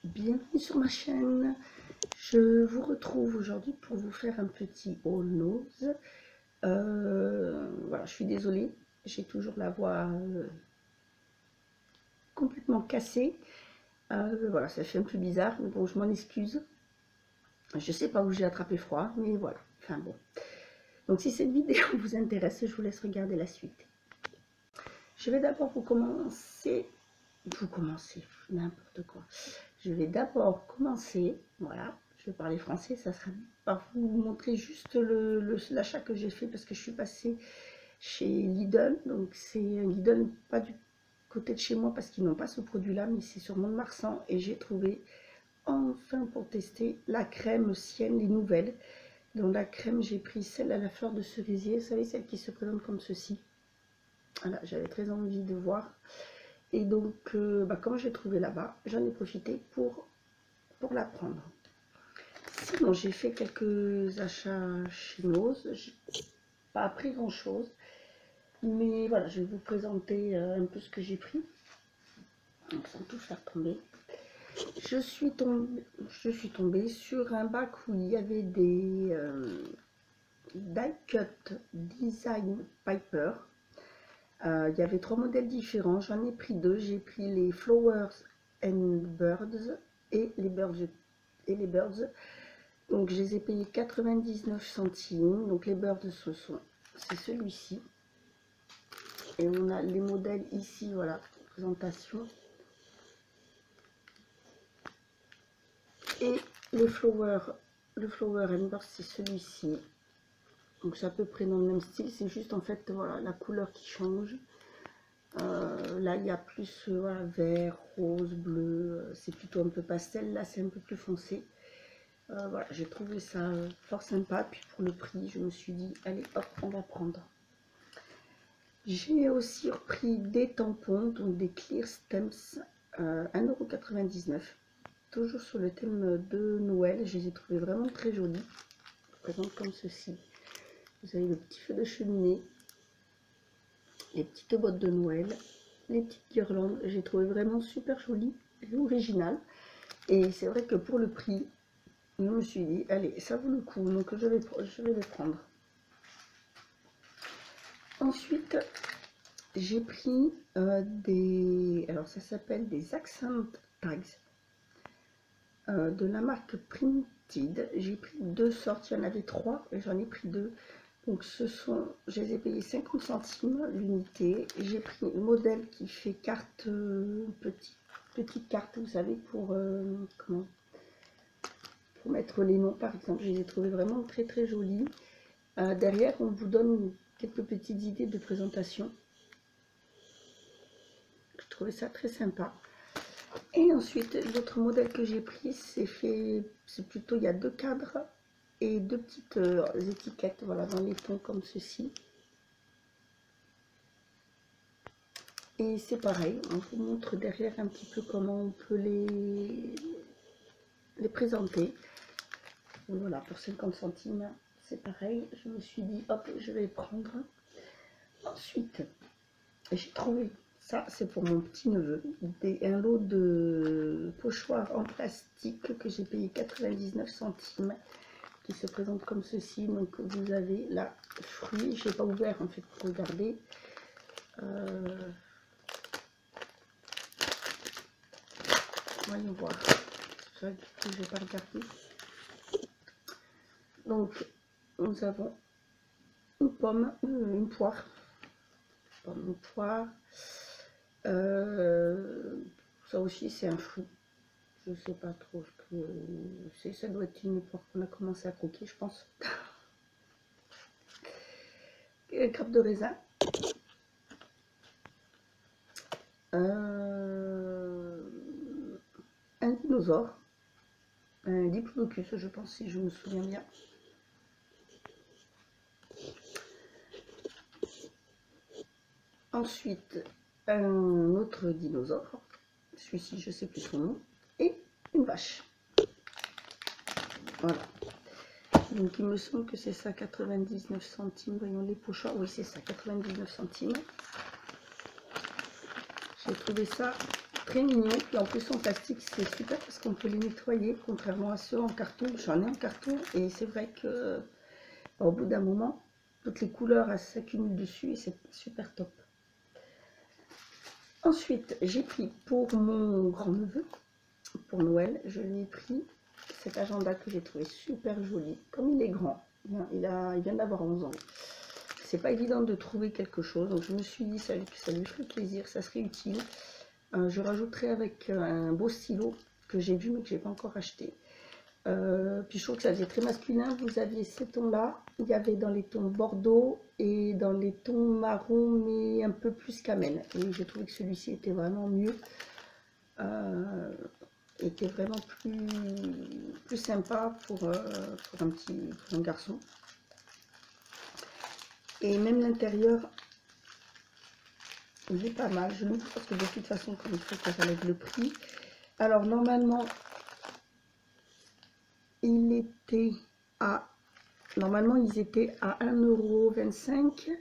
Bienvenue sur ma chaîne. Je vous retrouve aujourd'hui pour vous faire un petit haul nose. Voilà, je suis désolée, j'ai toujours la voix complètement cassée. Voilà, ça fait un peu bizarre, mais bon, je m'en excuse. Je sais pas où j'ai attrapé froid, mais voilà. Enfin bon. Donc si cette vidéo vous intéresse, je vous laisse regarder la suite. Je vais d'abord n'importe quoi. Je vais d'abord commencer, voilà, je vais parler français, ça sera par vous montrer juste l'achat que j'ai fait parce que je suis passée chez Lidl, donc c'est un Lidl pas du côté de chez moi parce qu'ils n'ont pas ce produit là, mais c'est sur Mont-de-Marsan et j'ai trouvé enfin pour tester la crème Sienne, les nouvelles. Dans la crème, j'ai pris celle à la fleur de cerisier, vous savez, celle qui se présente comme ceci. Voilà, j'avais très envie de voir. Et donc, comme j'ai trouvé là-bas, j'en ai profité pour la prendre. Sinon, j'ai fait quelques achats chez Nose. J'ai pas appris grand-chose. Mais voilà, je vais vous présenter un peu ce que j'ai pris. Donc, sans tout faire tomber. Je suis tombée sur un bac où il y avait des die cut design Piper. Il y avait 3 modèles différents, j'en ai pris 2. J'ai pris les Flowers and Birds et les Birds. Donc je les ai payés 99 centimes. Donc les Birds, c'est celui-ci. Et on a les modèles ici, voilà, présentation. Et les le Flower and Birds, c'est celui-ci. Donc c'est à peu près dans le même style, c'est juste en fait voilà la couleur qui change. Là il y a plus voilà, vert, rose, bleu, c'est plutôt un peu pastel, là c'est un peu plus foncé. Voilà, j'ai trouvé ça fort sympa, puis pour le prix je me suis dit allez hop on va prendre. J'ai aussi repris des tampons, donc des Clear Stems, 1,99 €, toujours sur le thème de Noël. Je les ai trouvés vraiment très jolis, présente comme ceci. Vous avez le petit feu de cheminée, les petites bottes de Noël, les petites guirlandes. J'ai trouvé vraiment super joli et original. Et c'est vrai que pour le prix, je me suis dit, allez, ça vaut le coup, donc je vais les prendre. Ensuite, j'ai pris alors ça s'appelle des accent tags de la marque Printed. J'ai pris 2 sortes, il y en avait 3 et j'en ai pris 2. Donc je les ai payés 50 centimes l'unité. J'ai pris le modèle qui fait carte, petite carte, vous savez, pour mettre les noms par exemple. Je les ai trouvés vraiment très très jolis. Derrière, on vous donne quelques petites idées de présentation. Je trouvais ça très sympa. Et ensuite, l'autre modèle que j'ai pris, c'est plutôt, il y a 2 cadres et 2 petites étiquettes, voilà, dans les tons comme ceci. Et c'est pareil, on vous montre derrière un petit peu comment on peut les présenter. Voilà, pour 50 centimes, c'est pareil. Je me suis dit, hop, je vais prendre. Ensuite, j'ai trouvé, ça c'est pour mon petit neveu, un lot de pochoirs en plastique que j'ai payé 99 centimes, qui se présente comme ceci. Donc vous avez là, fruits, je n'ai pas ouvert en fait pour regarder. Voyons voir. Ça, du coup, je vais pas regarder. Donc, nous avons une pomme, une poire. Une poire. Ça aussi, c'est un fruit. Je sais pas trop ce que c'est. Ça doit être une poire qu'on a commencé à croquer, je pense. Grappe de raisin. Un dinosaure. Un diplodocus, je pense, si je me souviens bien. Ensuite, un autre dinosaure. Celui-ci, je sais plus son nom. Et une vache. Voilà. Donc, il me semble que c'est ça, 99 centimes. Voyons les pochoirs. Oui, c'est ça, 99 centimes. J'ai trouvé ça très mignon. Puis en plus en plastique c'est super parce qu'on peut les nettoyer, contrairement à ceux en carton. J'en ai en carton et c'est vrai que au bout d'un moment, toutes les couleurs s'accumulent dessus et c'est super top. Ensuite, j'ai pris pour mon grand-neveu, pour Noël, je lui ai pris cet agenda que j'ai trouvé super joli. Comme il est grand, il vient d'avoir 11 ans. C'est pas évident de trouver quelque chose, donc je me suis dit ça lui ferait plaisir, ça serait utile. Je rajouterai avec un beau stylo que j'ai vu mais que j'ai pas encore acheté. Puis je trouve que ça faisait très masculin. Vous aviez ces tons là, il y avait dans les tons bordeaux et dans les tons marron mais un peu plus camel, et j'ai trouvé que celui-ci était vraiment mieux, était vraiment plus sympa pour un garçon. Et même l'intérieur il est pas mal. Je l'ouvre parce que de toute façon comme il faut que j'enlève le prix. Alors normalement il était à normalement ils étaient à 1,25 €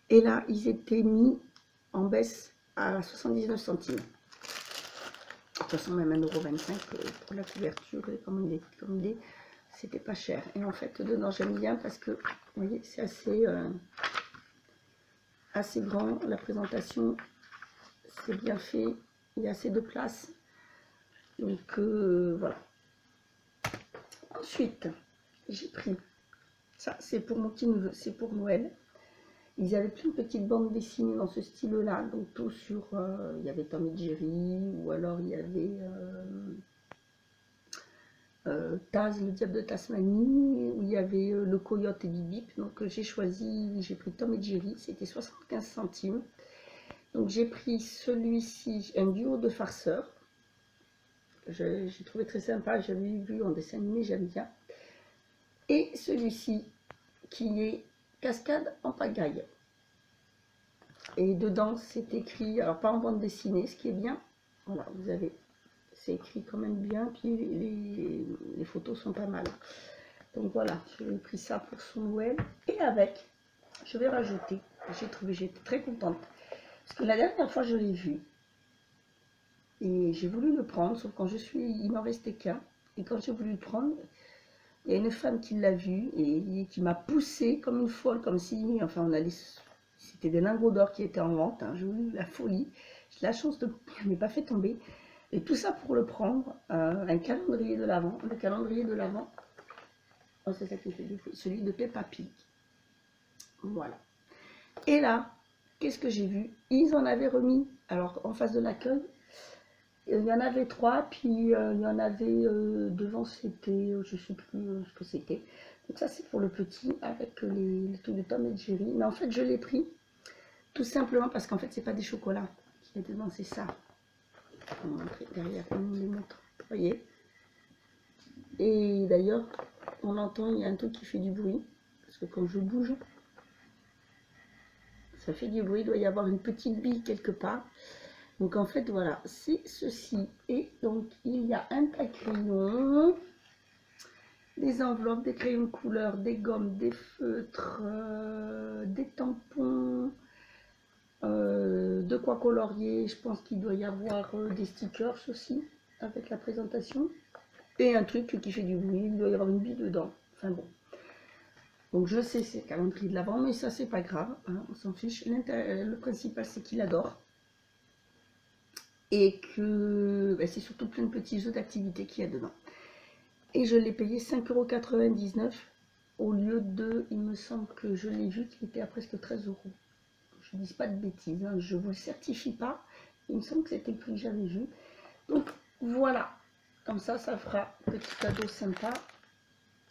et là ils étaient mis en baisse à 79 centimes. De toute façon même 1,25 € pour la couverture et comme il est, c'était pas cher. Et en fait dedans j'aime bien parce que vous voyez c'est assez grand, la présentation c'est bien fait, il y a assez de place, donc voilà. Ensuite j'ai pris ça, c'est pour mon petit neveu, c'est pour Noël. Ils avaient plein de petites bandes dessinées dans ce style là, donc tout sur il y avait Tom et Jerry, ou alors il y avait Taz, le diable de Tasmanie, où il y avait le coyote et Bip Bip. Donc j'ai pris Tom et Jerry, c'était 75 centimes. Donc j'ai pris celui-ci, un duo de farceurs. J'ai trouvé très sympa, j'avais vu en dessin animé, j'aime bien. Et celui-ci qui est Cascade en pagaille. Et dedans c'est écrit, alors pas en bande dessinée, ce qui est bien, voilà, vous avez, c'est écrit quand même bien, puis les photos sont pas mal. Donc voilà, j'ai pris ça pour son Noël. Et avec, je vais rajouter, j'étais très contente, parce que la dernière fois je l'ai vu, et j'ai voulu le prendre, sauf quand il m'en restait qu'un, et quand j'ai voulu le prendre, il y a une femme qui l'a vu, et qui m'a poussée comme une folle, comme si, enfin on allait, c'était des lingots d'or qui étaient en vente, hein, j'ai eu la folie, j'ai la chance de ne m'ai pas fait tomber, et tout ça pour le prendre, un calendrier de l'Avent, le calendrier de l'Avent, oh, c'est ça qui fait du bruit, celui de Peppa Pig. Voilà. Et là, qu'est-ce que j'ai vu? Ils en avaient remis, alors en face de l'accueil, il y en avait 3, puis il y en avait devant, c'était, je ne sais plus ce que c'était. Donc ça c'est pour le petit, avec les trucs de Tom et Jerry. Mais en fait je l'ai pris, tout simplement parce qu'en fait c'est pas des chocolats qui est dedans, c'est ça. Je vais vous montrer derrière, on les montre, vous voyez. Et d'ailleurs, on entend, il y a un truc qui fait du bruit, parce que quand je bouge, ça fait du bruit, il doit y avoir une petite bille quelque part. Donc en fait voilà, c'est ceci. Et donc il y a un taille-crayon, des enveloppes, des crayons de couleur, des gommes, des feutres, des tampons, de quoi colorier. Je pense qu'il doit y avoir des stickers aussi avec la présentation. Et un truc qui fait du bruit, il doit y avoir une bille dedans. Enfin bon. Donc je sais c'est le calendrier de l'Avent, mais ça c'est pas grave, hein, on s'en fiche. Le principal c'est qu'il adore. Et que ben, c'est surtout plein de petits jeux d'activité qu'il y a dedans. Et je l'ai payé 5,99 € au lieu de, il me semble que je l'ai vu qu'il était à presque 13 €. Je ne dis pas de bêtises, hein, je ne vous le certifie pas, il me semble que c'était le prix que j'avais vu. Donc voilà, comme ça fera petit cadeau sympa.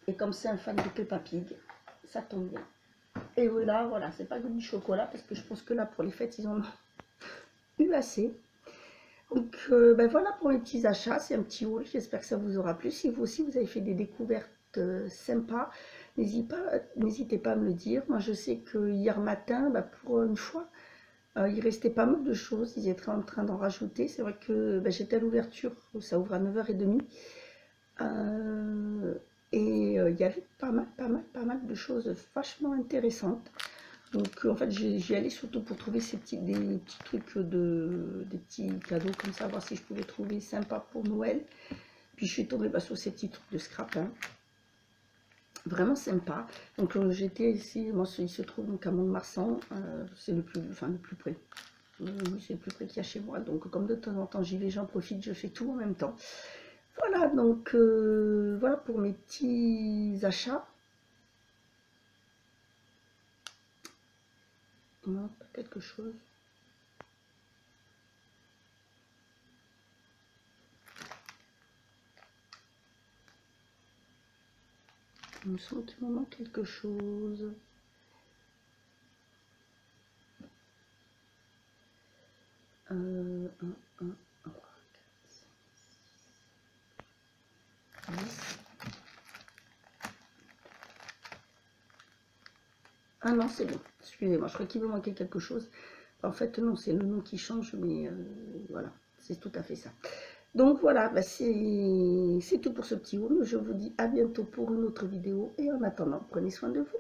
Et comme c'est un fan de Peppa Pig, ça tombe bien. Et voilà, c'est pas que du chocolat, parce que je pense que là pour les fêtes ils en ont eu assez. Donc ben voilà pour mes petits achats, c'est un petit haul, j'espère que ça vous aura plu. Si vous aussi vous avez fait des découvertes sympas, n'hésitez pas à me le dire. Moi je sais que hier matin, ben, pour une fois, il restait pas mal de choses, ils étaient en train d'en rajouter. C'est vrai que ben, j'étais à l'ouverture, ça ouvre à 9h30. Et il y avait pas mal de choses vachement intéressantes. Donc en fait j'y allais surtout pour trouver des petits trucs, des petits cadeaux comme ça, voir si je pouvais trouver sympa pour Noël. Puis je suis tombée sur ces petits trucs de scrap, hein, vraiment sympa. Donc j'étais ici, moi il se trouve donc à Mont-de-Marsan, c'est le plus près. Oui, c'est le plus près qu'il y a chez moi. Donc comme de temps en temps j'y vais, j'en profite, je fais tout en même temps. Voilà, donc voilà pour mes petits achats. Non, pas quelque chose. Il me semble qu'il me manque quelque chose. Ah non, c'est bon. Excusez-moi, je crois qu'il me manquait quelque chose. En fait, non, c'est le nom qui change, mais voilà, c'est tout à fait ça. Donc voilà, bah c'est tout pour ce petit haul. Je vous dis à bientôt pour une autre vidéo. Et en attendant, prenez soin de vous.